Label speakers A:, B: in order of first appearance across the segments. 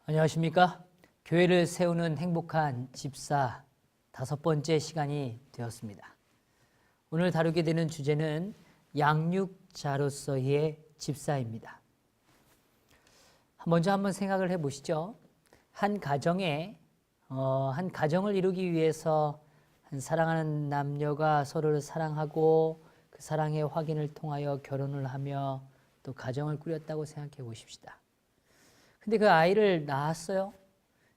A: 안녕하십니까? 교회를 세우는 행복한 집사 5번째 시간이 되었습니다. 오늘 다루게 되는 주제는 양육자로서의 집사입니다. 먼저 한번 생각을 해보시죠. 한 가정을 이루기 위해서 한 사랑하는 남녀가 서로를 사랑하고 그 사랑의 확인을 통하여 결혼을 하며 또 가정을 꾸렸다고 생각해 보십시다. 근데 그 아이를 낳았어요.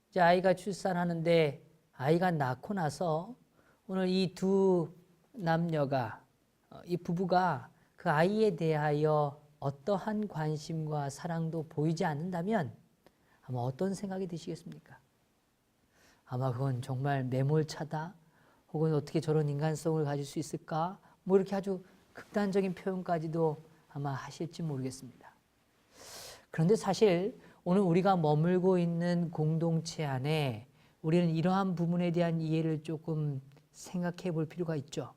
A: 이제 아이가 출산하는데 아이가 낳고 나서 오늘 이 두 남녀가, 이 부부가 그 아이에 대하여 어떠한 관심과 사랑도 보이지 않는다면 아마 어떤 생각이 드시겠습니까? 아마 그건 정말 매몰차다, 혹은 어떻게 저런 인간성을 가질 수 있을까? 뭐 이렇게 아주 극단적인 표현까지도 아마 하실지 모르겠습니다. 그런데 사실 오늘 우리가 머물고 있는 공동체 안에 우리는 이러한 부분에 대한 이해를 조금 생각해 볼 필요가 있죠.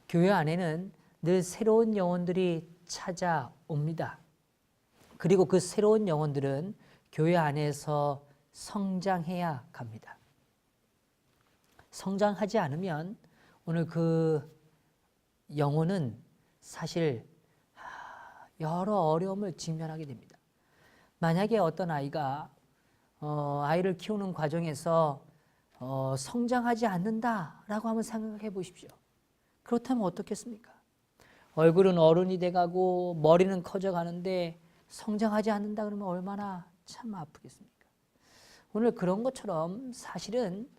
A: 교회 안에는 늘 새로운 영혼들이 찾아옵니다. 그리고 그 새로운 영혼들은 교회 안에서 성장해야 합니다. 성장하지 않으면 오늘 그 영혼은 사실 여러 어려움을 직면하게 됩니다. 만약에 어떤 아이가 아이를 키우는 과정에서 성장하지 않는다라고 한번 생각해 보십시오. 그렇다면 어떻겠습니까? 얼굴은 어른이 돼가고 머리는 커져가는데 성장하지 않는다 그러면 얼마나 참 아프겠습니까? 오늘 그런 것처럼 사실은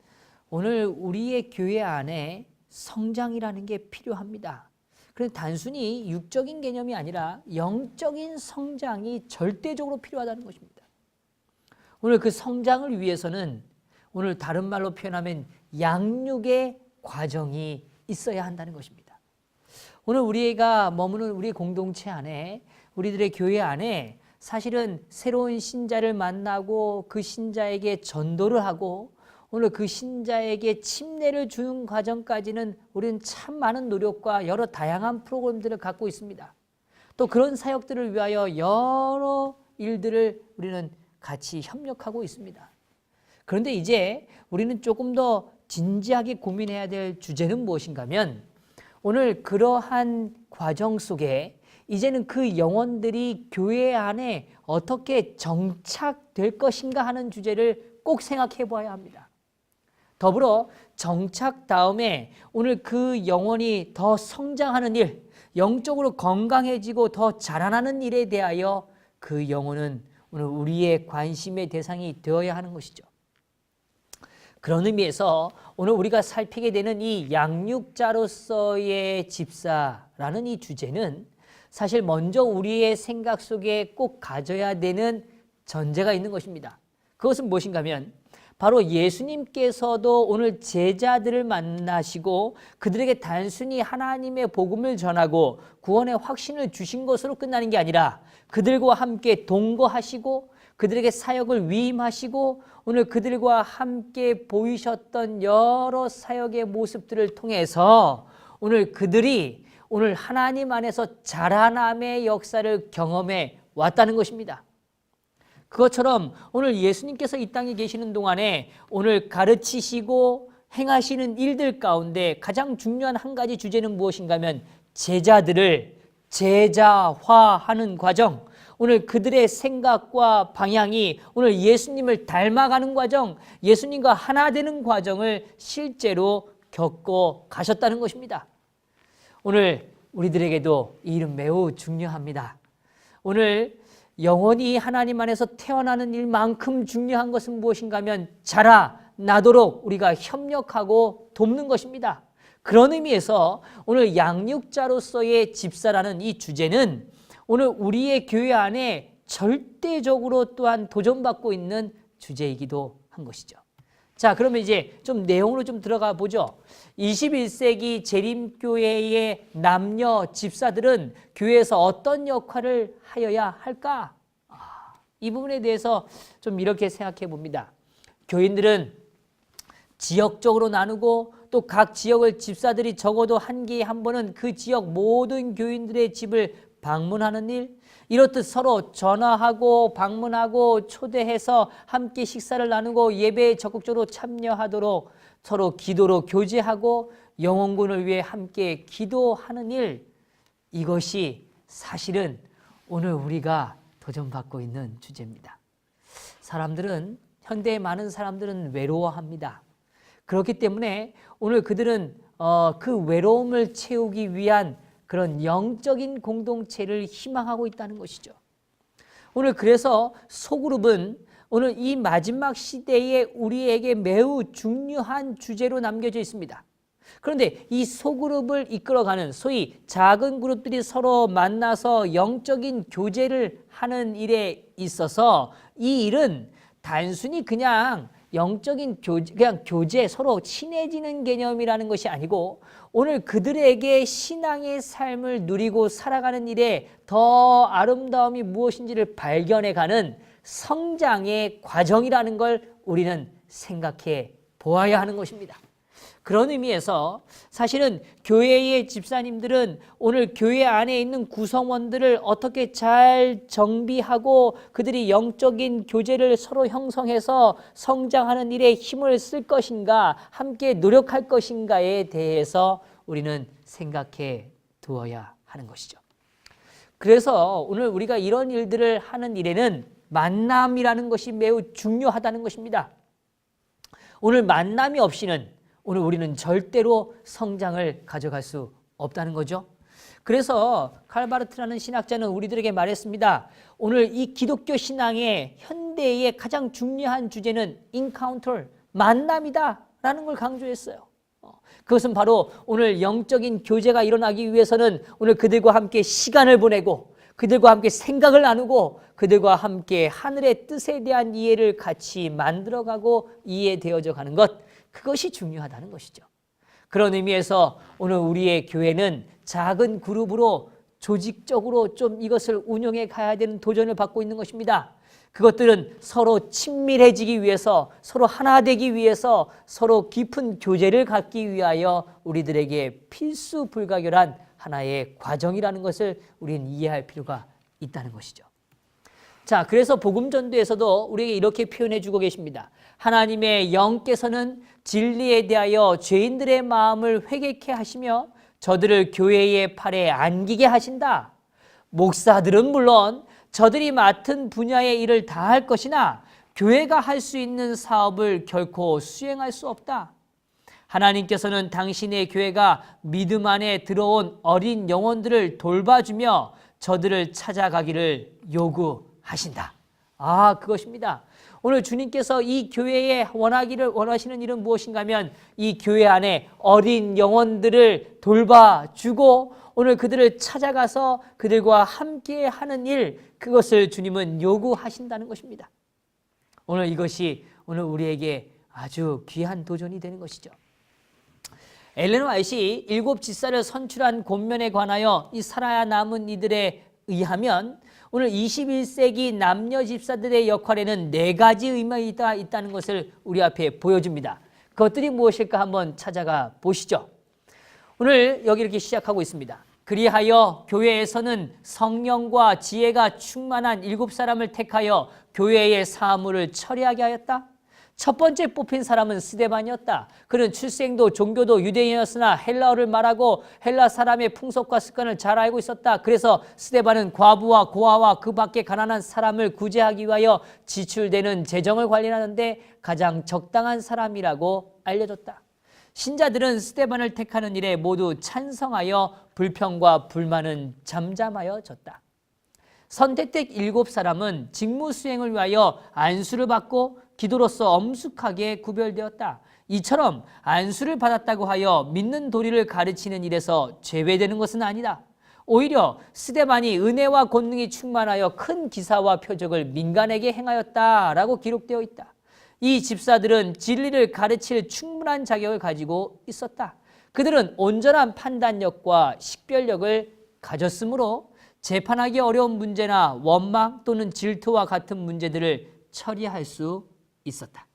A: 오늘 우리의 교회 안에 성장이라는 게 필요합니다. 그런데 단순히 육적인 개념이 아니라 영적인 성장이 절대적으로 필요하다는 것입니다. 오늘 그 성장을 위해서는 오늘 다른 말로 표현하면 양육의 과정이 있어야 한다는 것입니다. 오늘 우리가 머무는 우리 공동체 안에, 우리들의 교회 안에 사실은 새로운 신자를 만나고 그 신자에게 전도를 하고 오늘 그 신자에게 침례를 주는 과정까지는 우리는 참 많은 노력과 여러 다양한 프로그램들을 갖고 있습니다. 또 그런 사역들을 위하여 여러 일들을 우리는 같이 협력하고 있습니다. 그런데 이제 우리는 조금 더 진지하게 고민해야 될 주제는 무엇인가 하면 오늘 그러한 과정 속에 이제는 그 영혼들이 교회 안에 어떻게 정착될 것인가 하는 주제를 꼭 생각해 봐야 합니다. 더불어 정착 다음에 오늘 그 영혼이 더 성장하는 일, 영적으로 건강해지고 더 자라나는 일에 대하여 그 영혼은 오늘 우리의 관심의 대상이 되어야 하는 것이죠. 그런 의미에서 오늘 우리가 살피게 되는 이 양육자로서의 집사라는 이 주제는 사실 먼저 우리의 생각 속에 꼭 가져야 되는 전제가 있는 것입니다. 그것은 무엇인가 하면 바로 예수님께서도 오늘 제자들을 만나시고 그들에게 단순히 하나님의 복음을 전하고 구원의 확신을 주신 것으로 끝나는 게 아니라 그들과 함께 동거하시고 그들에게 사역을 위임하시고 오늘 그들과 함께 보이셨던 여러 사역의 모습들을 통해서 오늘 그들이 오늘 하나님 안에서 자라남의 역사를 경험해 왔다는 것입니다. 그것처럼 오늘 예수님께서 이 땅에 계시는 동안에 오늘 가르치시고 행하시는 일들 가운데 가장 중요한 한 가지 주제는 무엇인가 하면 제자들을 제자화하는 과정, 오늘 그들의 생각과 방향이 오늘 예수님을 닮아가는 과정, 예수님과 하나 되는 과정을 실제로 겪고 가셨다는 것입니다. 오늘 우리들에게도 이 일은 매우 중요합니다. 오늘 영원히 하나님 안에서 태어나는 일만큼 중요한 것은 무엇인가 하면 자라나도록 우리가 협력하고 돕는 것입니다. 그런 의미에서 오늘 양육자로서의 집사라는 이 주제는 오늘 우리의 교회 안에 절대적으로 또한 도전받고 있는 주제이기도 한 것이죠. 자, 그러면 이제 좀 내용으로 좀 들어가 보죠. 21세기 재림교회의 남녀 집사들은 교회에서 어떤 역할을 하여야 할까? 이 부분에 대해서 좀 이렇게 생각해 봅니다. 교인들은 지역적으로 나누고 또 각 지역을 집사들이 적어도 한 개에 한 번은 그 지역 모든 교인들의 집을 방문하는 일, 이렇듯 서로 전화하고 방문하고 초대해서 함께 식사를 나누고 예배에 적극적으로 참여하도록 서로 기도로 교제하고 영혼군을 위해 함께 기도하는 일, 이것이 사실은 오늘 우리가 도전받고 있는 주제입니다. 사람들은, 현대의 많은 사람들은 외로워합니다. 그렇기 때문에 오늘 그들은 그 외로움을 채우기 위한 그런 영적인 공동체를 희망하고 있다는 것이죠. 오늘 그래서 소그룹은 오늘 이 마지막 시대에 우리에게 매우 중요한 주제로 남겨져 있습니다. 그런데 이 소그룹을 이끌어가는 소위 작은 그룹들이 서로 만나서 영적인 교제를 하는 일에 있어서 이 일은 단순히 그냥 영적인 교제, 서로 친해지는 개념이라는 것이 아니고 오늘 그들에게 신앙의 삶을 누리고 살아가는 일에 더 아름다움이 무엇인지를 발견해가는 성장의 과정이라는 걸 우리는 생각해 보아야 하는 것입니다. 그런 의미에서 사실은 교회의 집사님들은 오늘 교회 안에 있는 구성원들을 어떻게 잘 정비하고 그들이 영적인 교제를 서로 형성해서 성장하는 일에 힘을 쓸 것인가, 함께 노력할 것인가에 대해서 우리는 생각해 두어야 하는 것이죠. 그래서 오늘 우리가 이런 일들을 하는 일에는 만남이라는 것이 매우 중요하다는 것입니다. 오늘 만남이 없이는 오늘 우리는 절대로 성장을 가져갈 수 없다는 거죠. 그래서 칼바르트라는 신학자는 우리들에게 말했습니다. 오늘 이 기독교 신앙의 현대의 가장 중요한 주제는 인카운터, 만남이다 라는 걸 강조했어요. 그것은 바로 오늘 영적인 교제가 일어나기 위해서는 오늘 그들과 함께 시간을 보내고 그들과 함께 생각을 나누고 그들과 함께 하늘의 뜻에 대한 이해를 같이 만들어가고 이해되어져 가는 것, 그것이 중요하다는 것이죠. 그런 의미에서 오늘 우리의 교회는 작은 그룹으로 조직적으로 좀 이것을 운영해 가야 되는 도전을 받고 있는 것입니다. 그것들은 서로 친밀해지기 위해서, 서로 하나 되기 위해서, 서로 깊은 교제를 갖기 위하여 우리들에게 필수 불가결한 하나의 과정이라는 것을 우리는 이해할 필요가 있다는 것이죠. 자, 그래서 복음 전도에서도 우리에게 이렇게 표현해 주고 계십니다. 하나님의 영께서는 진리에 대하여 죄인들의 마음을 회개케 하시며 저들을 교회의 팔에 안기게 하신다. 목사들은 물론 저들이 맡은 분야의 일을 다 할 것이나 교회가 할 수 있는 사업을 결코 수행할 수 없다. 하나님께서는 당신의 교회가 믿음 안에 들어온 어린 영혼들을 돌봐주며 저들을 찾아가기를 요구하신다. 그것입니다. 오늘 주님께서 이 교회에 원하시는 일은 무엇인가 하면 이 교회 안에 어린 영혼들을 돌봐주고 오늘 그들을 찾아가서 그들과 함께 하는 일, 그것을 주님은 요구하신다는 것입니다. 오늘 이것이 오늘 우리에게 아주 귀한 도전이 되는 것이죠. 엘렌 화이트이 7 집사를 선출한 권면에 관하여 이 살아야 남은 이들에 의하면 오늘 21세기 남녀 집사들의 역할에는 4가지 의미가 있다는 것을 우리 앞에 보여줍니다. 그것들이 무엇일까 한번 찾아가 보시죠. 오늘 여기 이렇게 시작하고 있습니다. 그리하여 교회에서는 성령과 지혜가 충만한 7사람을 택하여 교회의 사물을 처리하게 하였다. 첫 번째 뽑힌 사람은 스데반이었다. 그는 출생도 종교도 유대인이었으나 헬라어를 말하고 헬라 사람의 풍속과 습관을 잘 알고 있었다. 그래서 스데반은 과부와 고아와 그 밖에 가난한 사람을 구제하기 위하여 지출되는 재정을 관리하는데 가장 적당한 사람이라고 알려졌다. 신자들은 스데반을 택하는 일에 모두 찬성하여 불평과 불만은 잠잠하여졌다. 선택된 7사람은 직무 수행을 위하여 안수를 받고 기도로서 엄숙하게 구별되었다. 이처럼 안수를 받았다고 하여 믿는 도리를 가르치는 일에서 제외되는 것은 아니다. 오히려 스데반이 은혜와 권능이 충만하여 큰 기사와 표적을 민간에게 행하였다라고 기록되어 있다. 이 집사들은 진리를 가르칠 충분한 자격을 가지고 있었다. 그들은 온전한 판단력과 식별력을 가졌으므로 재판하기 어려운 문제나 원망 또는 질투와 같은 문제들을 처리할 수 있었다.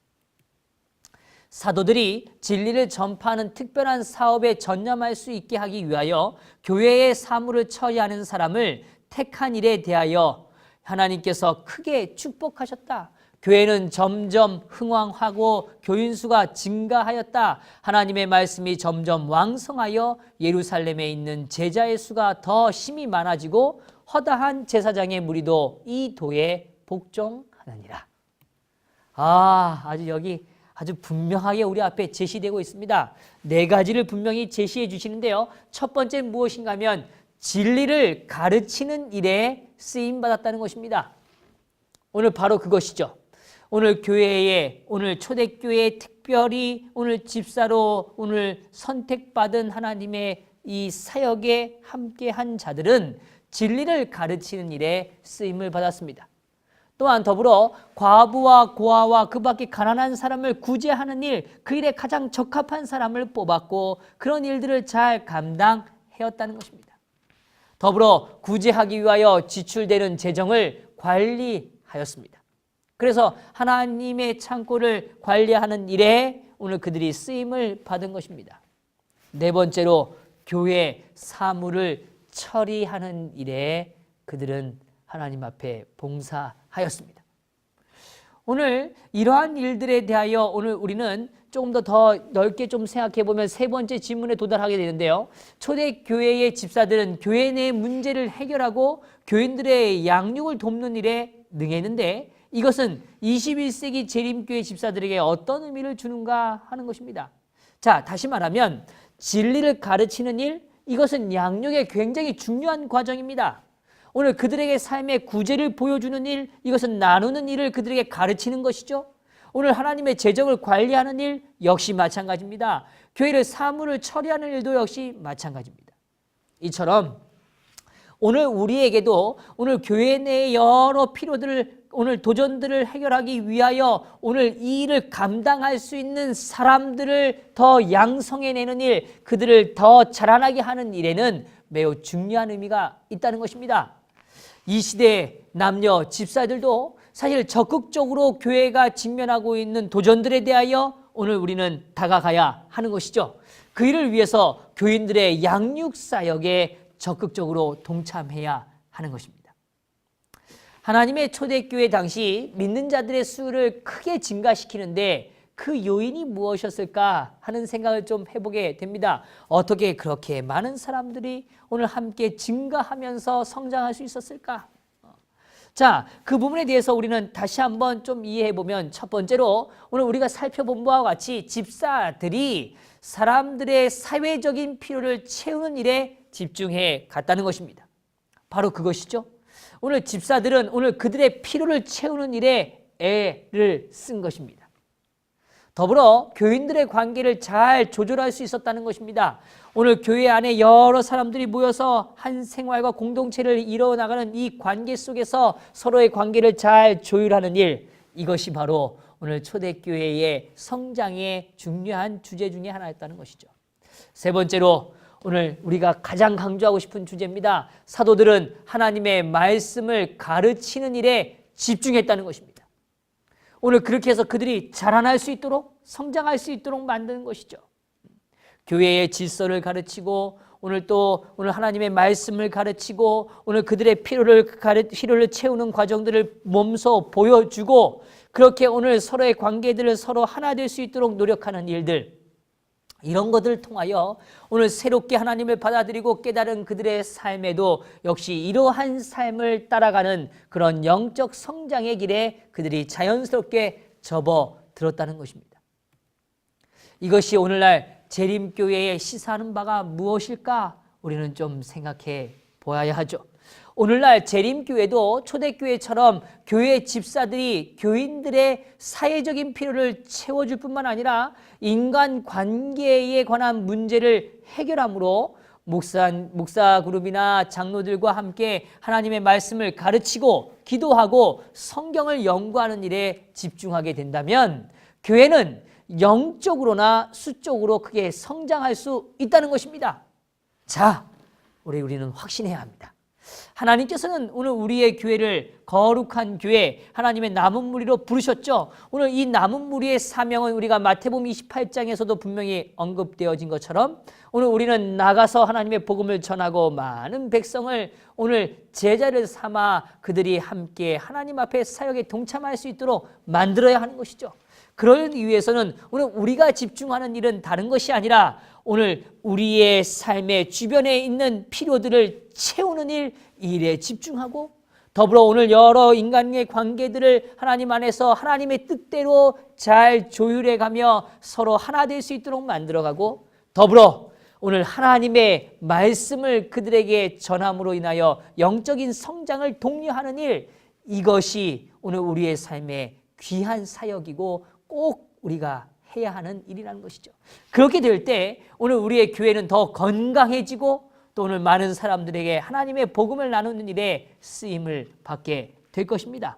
A: 사도들이 진리를 전파하는 특별한 사업에 전념할 수 있게 하기 위하여 교회의 사물을 처리하는 사람을 택한 일에 대하여 하나님께서 크게 축복하셨다. 교회는 점점 흥왕하고 교인 수가 증가하였다. 하나님의 말씀이 점점 왕성하여 예루살렘에 있는 제자의 수가 더 힘이 많아지고 허다한 제사장의 무리도 이 도에 복종하느니라. 아주 여기 아주 분명하게 우리 앞에 제시되고 있습니다. 4가지를 분명히 제시해 주시는데요. 첫 번째 무엇인가 하면 진리를 가르치는 일에 쓰임받았다는 것입니다. 오늘 바로 그것이죠. 오늘 교회에, 오늘 초대교회에 특별히 오늘 집사로 오늘 선택받은 하나님의 이 사역에 함께한 자들은 진리를 가르치는 일에 쓰임을 받았습니다. 또한 더불어 과부와 고아와 그 밖에 가난한 사람을 구제하는 일, 그 일에 가장 적합한 사람을 뽑았고 그런 일들을 잘 감당해왔다는 것입니다. 더불어 구제하기 위하여 지출되는 재정을 관리하였습니다. 그래서 하나님의 창고를 관리하는 일에 오늘 그들이 쓰임을 받은 것입니다. 4번째로 교회 사무를 처리하는 일에 그들은 하나님 앞에 봉사하였습니다. 오늘 이러한 일들에 대하여 오늘 우리는 조금 더 넓게 좀 생각해 보면 3번째 질문에 도달하게 되는데요. 초대교회의 집사들은 교회 내 문제를 해결하고 교인들의 양육을 돕는 일에 능했는데 이것은 21세기 재림교회 집사들에게 어떤 의미를 주는가 하는 것입니다. 자, 다시 말하면 진리를 가르치는 일, 이것은 양육의 굉장히 중요한 과정입니다. 오늘 그들에게 삶의 구제를 보여주는 일, 이것은 나누는 일을 그들에게 가르치는 것이죠. 오늘 하나님의 재정을 관리하는 일 역시 마찬가지입니다. 교회를 사무를 처리하는 일도 역시 마찬가지입니다. 이처럼 오늘 우리에게도 오늘 교회 내의 여러 필요들을 오늘 도전들을 해결하기 위하여 오늘 이 일을 감당할 수 있는 사람들을 더 양성해내는 일, 그들을 더 자라나게 하는 일에는 매우 중요한 의미가 있다는 것입니다. 이 시대의 남녀 집사들도 사실 적극적으로 교회가 직면하고 있는 도전들에 대하여 오늘 우리는 다가가야 하는 것이죠. 그 일을 위해서 교인들의 양육 사역에 적극적으로 동참해야 하는 것입니다. 하나님의 초대교회 당시 믿는 자들의 수를 크게 증가시키는데 그 요인이 무엇이었을까 하는 생각을 좀 해보게 됩니다. 어떻게 그렇게 많은 사람들이 오늘 함께 증가하면서 성장할 수 있었을까? 자, 그 부분에 대해서 우리는 다시 한번 좀 이해해 보면 첫 번째로 오늘 우리가 살펴본 바와 같이 집사들이 사람들의 사회적인 필요를 채우는 일에 집중해 갔다는 것입니다. 바로 그것이죠. 오늘 집사들은 오늘 그들의 필요를 채우는 일에 애를 쓴 것입니다. 더불어 교인들의 관계를 잘 조절할 수 있었다는 것입니다. 오늘 교회 안에 여러 사람들이 모여서 한 생활과 공동체를 이뤄나가는 이 관계 속에서 서로의 관계를 잘 조율하는 일, 이것이 바로 오늘 초대교회의 성장의 중요한 주제 중에 하나였다는 것이죠. 3번째로 오늘 우리가 가장 강조하고 싶은 주제입니다. 사도들은 하나님의 말씀을 가르치는 일에 집중했다는 것입니다. 오늘 그렇게 해서 그들이 자라날 수 있도록 성장할 수 있도록 만드는 것이죠. 교회의 질서를 가르치고 오늘 하나님의 말씀을 가르치고 오늘 그들의 필요를 채우는 과정들을 몸소 보여주고 그렇게 오늘 서로의 관계들을 서로 하나 될 수 있도록 노력하는 일들, 이런 것들을 통하여 오늘 새롭게 하나님을 받아들이고 깨달은 그들의 삶에도 역시 이러한 삶을 따라가는 그런 영적 성장의 길에 그들이 자연스럽게 접어들었다는 것입니다. 이것이 오늘날 재림교회에 시사하는 바가 무엇일까? 우리는 좀 생각해 보아야 하죠. 오늘날 재림교회도 초대교회처럼 교회 집사들이 교인들의 사회적인 필요를 채워줄 뿐만 아니라 인간관계에 관한 문제를 해결함으로 목사 그룹이나 장로들과 함께 하나님의 말씀을 가르치고 기도하고 성경을 연구하는 일에 집중하게 된다면 교회는 영적으로나 수적으로 크게 성장할 수 있다는 것입니다. 자, 우리는 확신해야 합니다. 하나님께서는 오늘 우리의 교회를 거룩한 교회, 하나님의 남은 무리로 부르셨죠. 오늘 이 남은 무리의 사명은 우리가 마태복음 28장에서도 분명히 언급되어진 것처럼 오늘 우리는 나가서 하나님의 복음을 전하고 많은 백성을 오늘 제자를 삼아 그들이 함께 하나님 앞에 사역에 동참할 수 있도록 만들어야 하는 것이죠. 그러기 위해서는 오늘 우리가 집중하는 일은 다른 것이 아니라 오늘 우리의 삶의 주변에 있는 필요들을 채우는 일에 집중하고 더불어 오늘 여러 인간의 관계들을 하나님 안에서 하나님의 뜻대로 잘 조율해가며 서로 하나 될 수 있도록 만들어가고 더불어 오늘 하나님의 말씀을 그들에게 전함으로 인하여 영적인 성장을 독려하는 일, 이것이 오늘 우리의 삶의 귀한 사역이고 꼭 우리가 해야 하는 일이라는 것이죠. 그렇게 될 때 오늘 우리의 교회는 더 건강해지고 또 오늘 많은 사람들에게 하나님의 복음을 나누는 일에 쓰임을 받게 될 것입니다.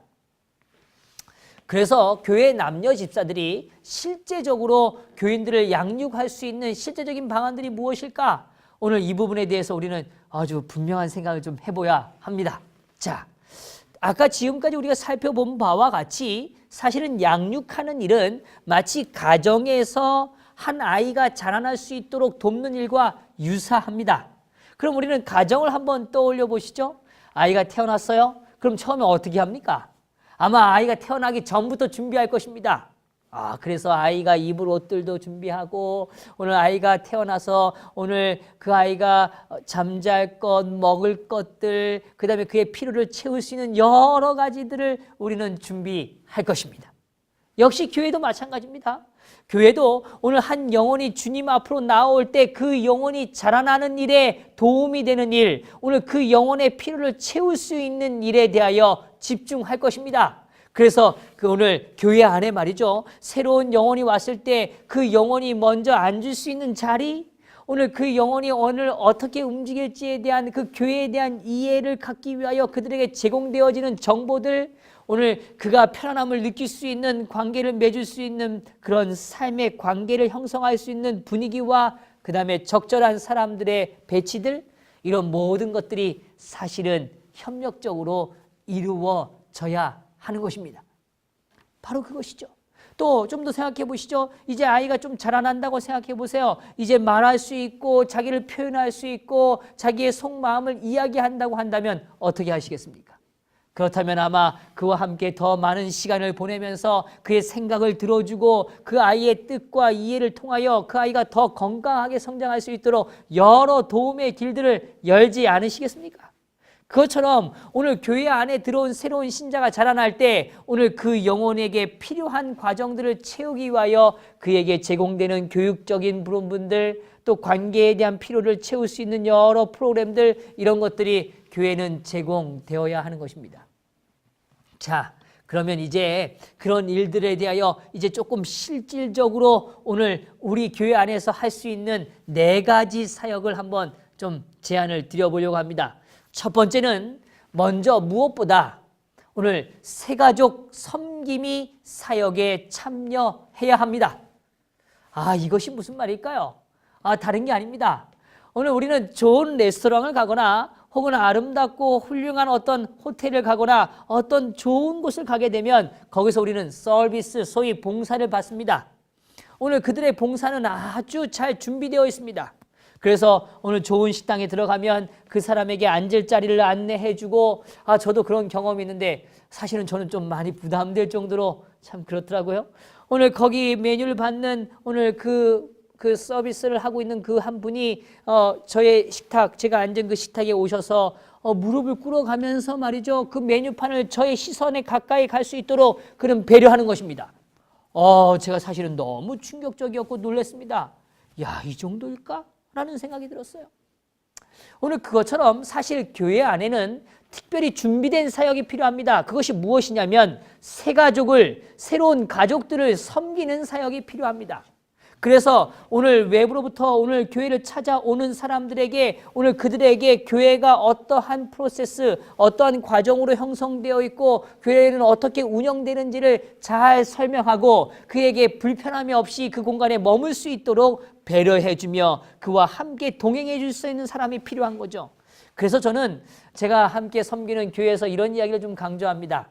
A: 그래서 교회 남녀 집사들이 실제적으로 교인들을 양육할 수 있는 실제적인 방안들이 무엇일까? 오늘 이 부분에 대해서 우리는 아주 분명한 생각을 좀 해봐야 합니다. 자, 아까 지금까지 우리가 살펴본 바와 같이 사실은 양육하는 일은 마치 가정에서 한 아이가 자라날 수 있도록 돕는 일과 유사합니다. 그럼 우리는 가정을 한번 떠올려 보시죠. 아이가 태어났어요. 그럼 처음에 어떻게 합니까? 아마 아이가 태어나기 전부터 준비할 것입니다. 그래서 아이가 입을 옷들도 준비하고 오늘 아이가 태어나서 오늘 그 아이가 잠잘 것, 먹을 것들, 그 다음에 그의 필요를 채울 수 있는 여러 가지들을 우리는 준비할 것입니다. 역시 교회도 마찬가지입니다. 교회도 오늘 한 영혼이 주님 앞으로 나올 때 그 영혼이 자라나는 일에 도움이 되는 일, 오늘 그 영혼의 필요를 채울 수 있는 일에 대하여 집중할 것입니다. 그래서 오늘 교회 안에 말이죠. 새로운 영혼이 왔을 때 그 영혼이 먼저 앉을 수 있는 자리, 오늘 그 영혼이 오늘 어떻게 움직일지에 대한 그 교회에 대한 이해를 갖기 위하여 그들에게 제공되어지는 정보들, 오늘 그가 편안함을 느낄 수 있는 관계를 맺을 수 있는 그런 삶의 관계를 형성할 수 있는 분위기와 그 다음에 적절한 사람들의 배치들, 이런 모든 것들이 사실은 협력적으로 이루어져야 하는 것입니다. 바로 그것이죠. 또 좀 더 생각해 보시죠. 이제 아이가 좀 자라난다고 생각해 보세요. 이제 말할 수 있고 자기를 표현할 수 있고 자기의 속마음을 이야기한다고 한다면 어떻게 하시겠습니까? 그렇다면 아마 그와 함께 더 많은 시간을 보내면서 그의 생각을 들어주고 그 아이의 뜻과 이해를 통하여 그 아이가 더 건강하게 성장할 수 있도록 여러 도움의 길들을 열지 않으시겠습니까? 그것처럼 오늘 교회 안에 들어온 새로운 신자가 자라날 때 오늘 그 영혼에게 필요한 과정들을 채우기 위하여 그에게 제공되는 교육적인 부분들, 또 관계에 대한 필요를 채울 수 있는 여러 프로그램들, 이런 것들이 교회는 제공되어야 하는 것입니다. 자, 그러면 이제 그런 일들에 대하여 이제 조금 실질적으로 오늘 우리 교회 안에서 할 수 있는 4가지 사역을 한번 좀 제안을 드려보려고 합니다. 첫 번째는 먼저 무엇보다 오늘 새가족 섬김이 사역에 참여해야 합니다. 이것이 무슨 말일까요? 다른 게 아닙니다. 오늘 우리는 좋은 레스토랑을 가거나 혹은 아름답고 훌륭한 어떤 호텔을 가거나 어떤 좋은 곳을 가게 되면 거기서 우리는 서비스, 소위 봉사를 받습니다. 오늘 그들의 봉사는 아주 잘 준비되어 있습니다. 그래서 오늘 좋은 식당에 들어가면 그 사람에게 앉을 자리를 안내해주고, 저도 그런 경험이 있는데 사실은 저는 좀 많이 부담될 정도로 참 그렇더라고요. 오늘 거기 메뉴를 받는 오늘 그 서비스를 하고 있는 그 한 분이 저의 식탁, 제가 앉은 그 식탁에 오셔서 무릎을 꿇어가면서 말이죠, 그 메뉴판을 저의 시선에 가까이 갈 수 있도록 그런 배려하는 것입니다. 제가 사실은 너무 충격적이었고 놀랐습니다. 이 정도일까? 라는 생각이 들었어요. 오늘 그것처럼 사실 교회 안에는 특별히 준비된 사역이 필요합니다. 그것이 무엇이냐면 새가족을, 새로운 가족들을 섬기는 사역이 필요합니다. 그래서 오늘 외부로부터 오늘 교회를 찾아오는 사람들에게 오늘 그들에게 교회가 어떠한 프로세스, 어떠한 과정으로 형성되어 있고 교회는 어떻게 운영되는지를 잘 설명하고 그에게 불편함이 없이 그 공간에 머물 수 있도록 배려해주며 그와 함께 동행해 줄 수 있는 사람이 필요한 거죠. 그래서 저는 제가 함께 섬기는 교회에서 이런 이야기를 좀 강조합니다.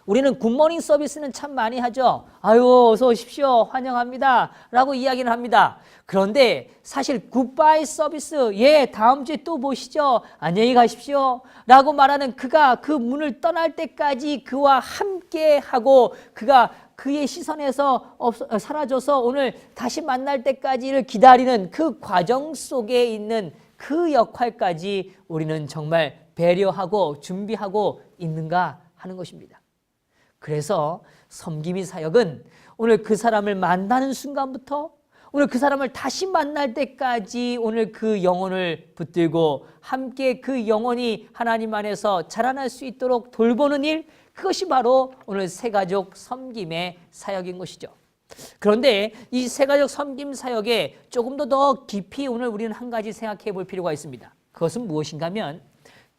A: 우리는 굿모닝 서비스는 참 많이 하죠. 아유, 어서 오십시오. 환영합니다. 라고 이야기를 합니다. 그런데 사실 굿바이 서비스, 예, 다음 주에 또 보시죠. 안녕히 가십시오. 라고 말하는 그가 그 문을 떠날 때까지 그와 함께 하고 그가 그의 시선에서 사라져서 오늘 다시 만날 때까지를 기다리는 그 과정 속에 있는 그 역할까지 우리는 정말 배려하고 준비하고 있는가 하는 것입니다. 그래서 섬김의 사역은 오늘 그 사람을 만나는 순간부터 오늘 그 사람을 다시 만날 때까지 오늘 그 영혼을 붙들고 함께 그 영혼이 하나님 안에서 자라날 수 있도록 돌보는 일, 그것이 바로 오늘 새가족 섬김의 사역인 것이죠. 그런데 이 새가족 섬김 사역에 조금 더 깊이 오늘 우리는 한 가지 생각해 볼 필요가 있습니다. 그것은 무엇인가 하면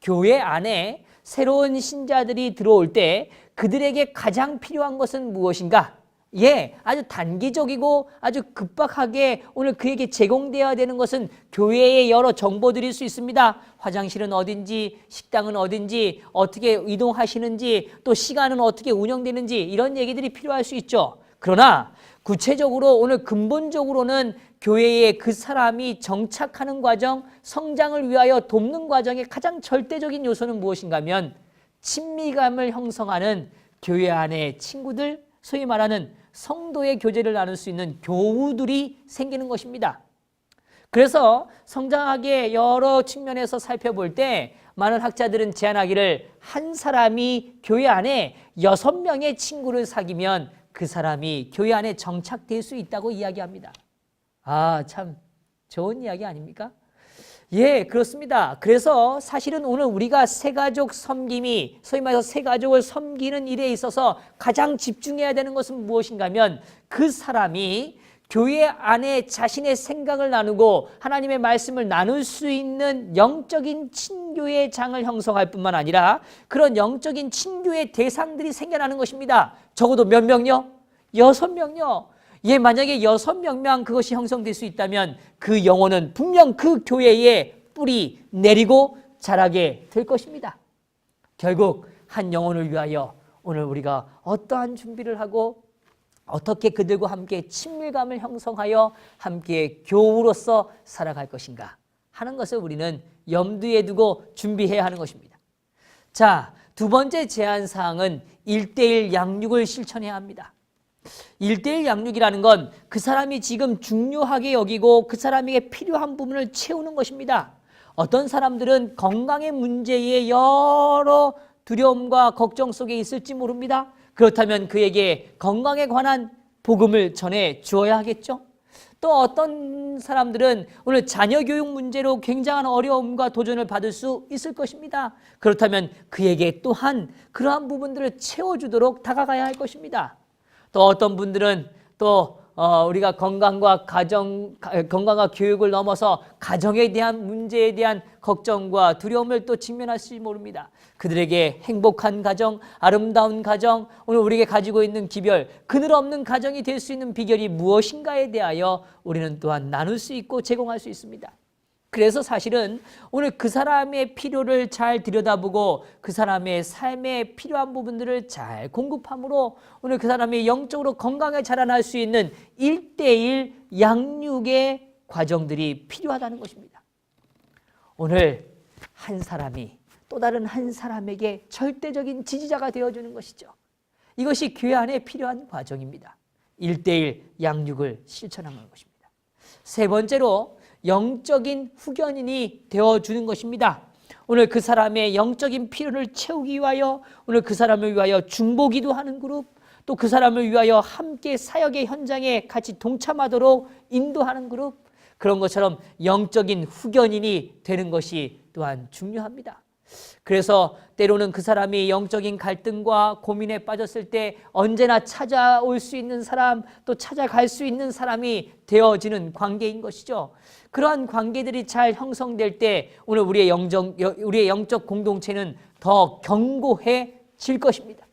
A: 교회 안에 새로운 신자들이 들어올 때 그들에게 가장 필요한 것은 무엇인가? 예, 아주 단기적이고 아주 급박하게 오늘 그에게 제공되어야 되는 것은 교회의 여러 정보들일 수 있습니다. 화장실은 어딘지, 식당은 어딘지, 어떻게 이동하시는지, 또 시간은 어떻게 운영되는지 이런 얘기들이 필요할 수 있죠. 그러나 구체적으로 오늘 근본적으로는 교회에 그 사람이 정착하는 과정, 성장을 위하여 돕는 과정의 가장 절대적인 요소는 무엇인가 하면 친밀감을 형성하는 교회 안의 친구들, 소위 말하는 성도의 교제를 나눌 수 있는 교우들이 생기는 것입니다. 그래서 성장하게 여러 측면에서 살펴볼 때 많은 학자들은 제안하기를 한 사람이 교회 안에 6명의 친구를 사귀면 그 사람이 교회 안에 정착될 수 있다고 이야기합니다. 아, 참 좋은 이야기 아닙니까? 예, 그렇습니다. 그래서 사실은 오늘 우리가 새가족 섬김이 소위 말해서 새가족을 섬기는 일에 있어서 가장 집중해야 되는 것은 무엇인가 하면 그 사람이 교회 안에 자신의 생각을 나누고 하나님의 말씀을 나눌 수 있는 영적인 친교의 장을 형성할 뿐만 아니라 그런 영적인 친교의 대상들이 생겨나는 것입니다. 적어도 몇 명요? 6명요. 예, 만약에 6명만 그것이 형성될 수 있다면 그 영혼은 분명 그 교회에 뿌리 내리고 자라게 될 것입니다. 결국 한 영혼을 위하여 오늘 우리가 어떠한 준비를 하고 어떻게 그들과 함께 친밀감을 형성하여 함께 교우로서 살아갈 것인가 하는 것을 우리는 염두에 두고 준비해야 하는 것입니다. 자, 두 번째 제안사항은 1:1 양육을 실천해야 합니다. 1:1 양육이라는 건 그 사람이 지금 중요하게 여기고 그 사람에게 필요한 부분을 채우는 것입니다. 어떤 사람들은 건강의 문제에 여러 두려움과 걱정 속에 있을지 모릅니다. 그렇다면 그에게 건강에 관한 복음을 전해 주어야 하겠죠. 또 어떤 사람들은 오늘 자녀 교육 문제로 굉장한 어려움과 도전을 받을 수 있을 것입니다. 그렇다면 그에게 또한 그러한 부분들을 채워주도록 다가가야 할 것입니다. 또 어떤 분들은 또 우리가 건강과 교육을 넘어서 가정에 대한 문제에 대한 걱정과 두려움을 또 직면할지 모릅니다. 그들에게 행복한 가정, 아름다운 가정, 오늘 우리에게 가지고 있는 기별, 그늘 없는 가정이 될 수 있는 비결이 무엇인가에 대하여 우리는 또한 나눌 수 있고 제공할 수 있습니다. 그래서 사실은 오늘 그 사람의 필요를 잘 들여다보고 그 사람의 삶에 필요한 부분들을 잘 공급함으로 오늘 그 사람이 영적으로 건강하게 자라날 수 있는 1:1 양육의 과정들이 필요하다는 것입니다. 오늘 한 사람이 또 다른 한 사람에게 절대적인 지지자가 되어주는 것이죠. 이것이 교회 안에 필요한 과정입니다. 1:1 양육을 실천하는 것입니다. 세 번째로 영적인 후견인이 되어주는 것입니다. 오늘 그 사람의 영적인 필요를 채우기 위하여 오늘 그 사람을 위하여 중보기도 하는 그룹, 또 그 사람을 위하여 함께 사역의 현장에 같이 동참하도록 인도하는 그룹, 그런 것처럼 영적인 후견인이 되는 것이 또한 중요합니다. 그래서 때로는 그 사람이 영적인 갈등과 고민에 빠졌을 때 언제나 찾아올 수 있는 사람, 또 찾아갈 수 있는 사람이 되어지는 관계인 것이죠. 그러한 관계들이 잘 형성될 때 오늘 우리의 영적 공동체는 더 견고해질 것입니다.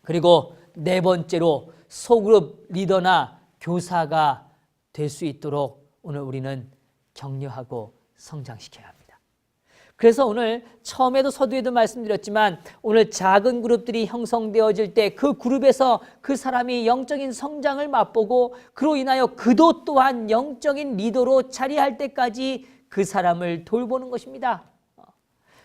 A: 그리고 네 번째로 소그룹 리더나 교사가 될 수 있도록 오늘 우리는 격려하고 성장시켜야 합니다. 그래서 오늘 처음에도 서두에도 말씀드렸지만 오늘 작은 그룹들이 형성되어질 때 그 그룹에서 그 사람이 영적인 성장을 맛보고 그로 인하여 그도 또한 영적인 리더로 자리할 때까지 그 사람을 돌보는 것입니다.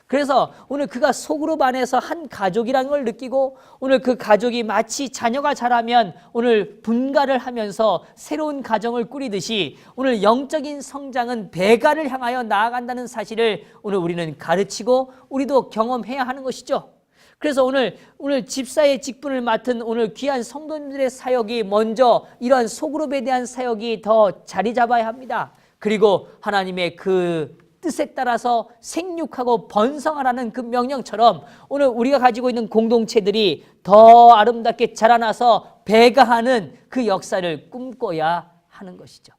A: 그래서 오늘 그가 소그룹 안에서 한 가족이라는 걸 느끼고 오늘 그 가족이 마치 자녀가 자라면 오늘 분가를 하면서 새로운 가정을 꾸리듯이 오늘 영적인 성장은 배가를 향하여 나아간다는 사실을 오늘 우리는 가르치고 우리도 경험해야 하는 것이죠. 그래서 오늘 집사의 직분을 맡은 오늘 귀한 성도님들의 사역이 먼저 이러한 소그룹에 대한 사역이 더 자리 잡아야 합니다. 그리고 하나님의 그 뜻에 따라서 생육하고 번성하라는 그 명령처럼 오늘 우리가 가지고 있는 공동체들이 더 아름답게 자라나서 배가하는 그 역사를 꿈꿔야 하는 것이죠.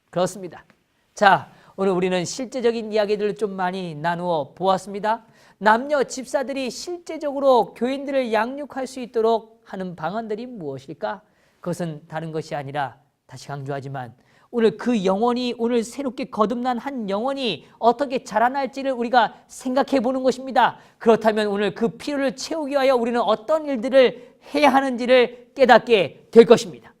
A: 그렇습니다. 자, 오늘 우리는 실제적인 이야기들을 좀 많이 나누어 보았습니다. 남녀 집사들이 실제적으로 교인들을 양육할 수 있도록 하는 방안들이 무엇일까? 그것은 다른 것이 아니라 다시 강조하지만 오늘 그 영혼이 오늘 새롭게 거듭난 한 영혼이 어떻게 자라날지를 우리가 생각해 보는 것입니다. 그렇다면 오늘 그 필요를 채우기 위하여 우리는 어떤 일들을 해야 하는지를 깨닫게 될 것입니다.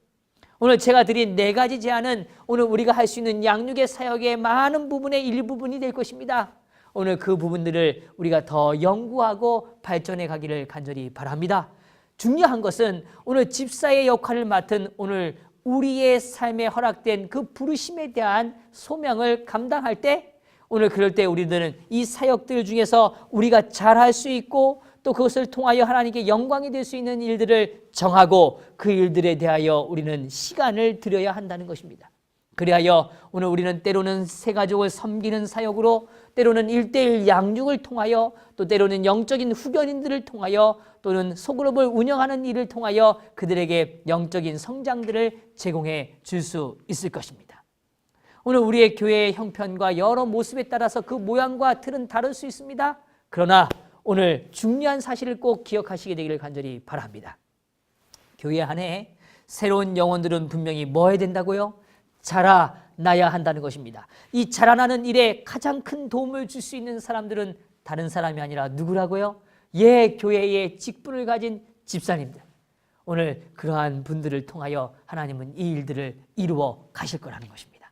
A: 오늘 제가 드린 4가지 제안은 오늘 우리가 할 수 있는 양육의 사역의 많은 부분의 일부분이 될 것입니다. 오늘 그 부분들을 우리가 더 연구하고 발전해 가기를 간절히 바랍니다. 중요한 것은 오늘 집사의 역할을 맡은 오늘 우리의 삶에 허락된 그 부르심에 대한 소명을 감당할 때 오늘 그럴 때 우리들은 이 사역들 중에서 우리가 잘할 수 있고 또 그것을 통하여 하나님께 영광이 될 수 있는 일들을 정하고 그 일들에 대하여 우리는 시간을 들여야 한다는 것입니다. 그리하여 오늘 우리는 때로는 새 가족을 섬기는 사역으로 때로는 1:1 양육을 통하여 또 때로는 영적인 후견인들을 통하여 또는 소그룹을 운영하는 일을 통하여 그들에게 영적인 성장들을 제공해 줄 수 있을 것입니다. 오늘 우리의 교회의 형편과 여러 모습에 따라서 그 모양과 틀은 다를 수 있습니다. 그러나 오늘 중요한 사실을 꼭 기억하시게 되기를 간절히 바랍니다. 교회 안에 새로운 영혼들은 분명히 뭐 해야 된다고요? 자라나야 한다는 것입니다. 이 자라나는 일에 가장 큰 도움을 줄 수 있는 사람들은 다른 사람이 아니라 누구라고요? 교회의 직분을 가진 집사님들. 오늘 그러한 분들을 통하여 하나님은 이 일들을 이루어 가실 거라는 것입니다.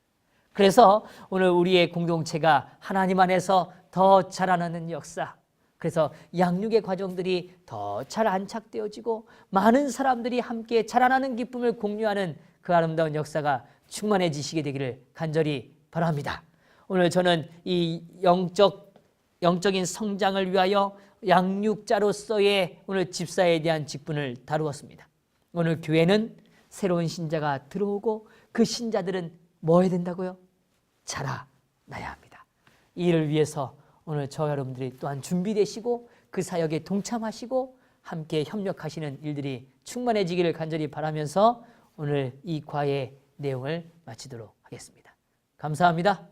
A: 그래서 오늘 우리의 공동체가 하나님 안에서 더 자라나는 역사, 그래서 양육의 과정들이 더 잘 안착되어지고 많은 사람들이 함께 자라나는 기쁨을 공유하는 그 아름다운 역사가 충만해지시게 되기를 간절히 바랍니다. 오늘 저는 이 영적인 성장을 위하여 양육자로서의 오늘 집사에 대한 직분을 다루었습니다. 오늘 교회는 새로운 신자가 들어오고 그 신자들은 뭐 해야 된다고요? 자라나야 합니다. 이 일을 위해서 오늘 저 여러분들이 또한 준비되시고 그 사역에 동참하시고 함께 협력하시는 일들이 충만해지기를 간절히 바라면서 오늘 이 과의 내용을 마치도록 하겠습니다. 감사합니다.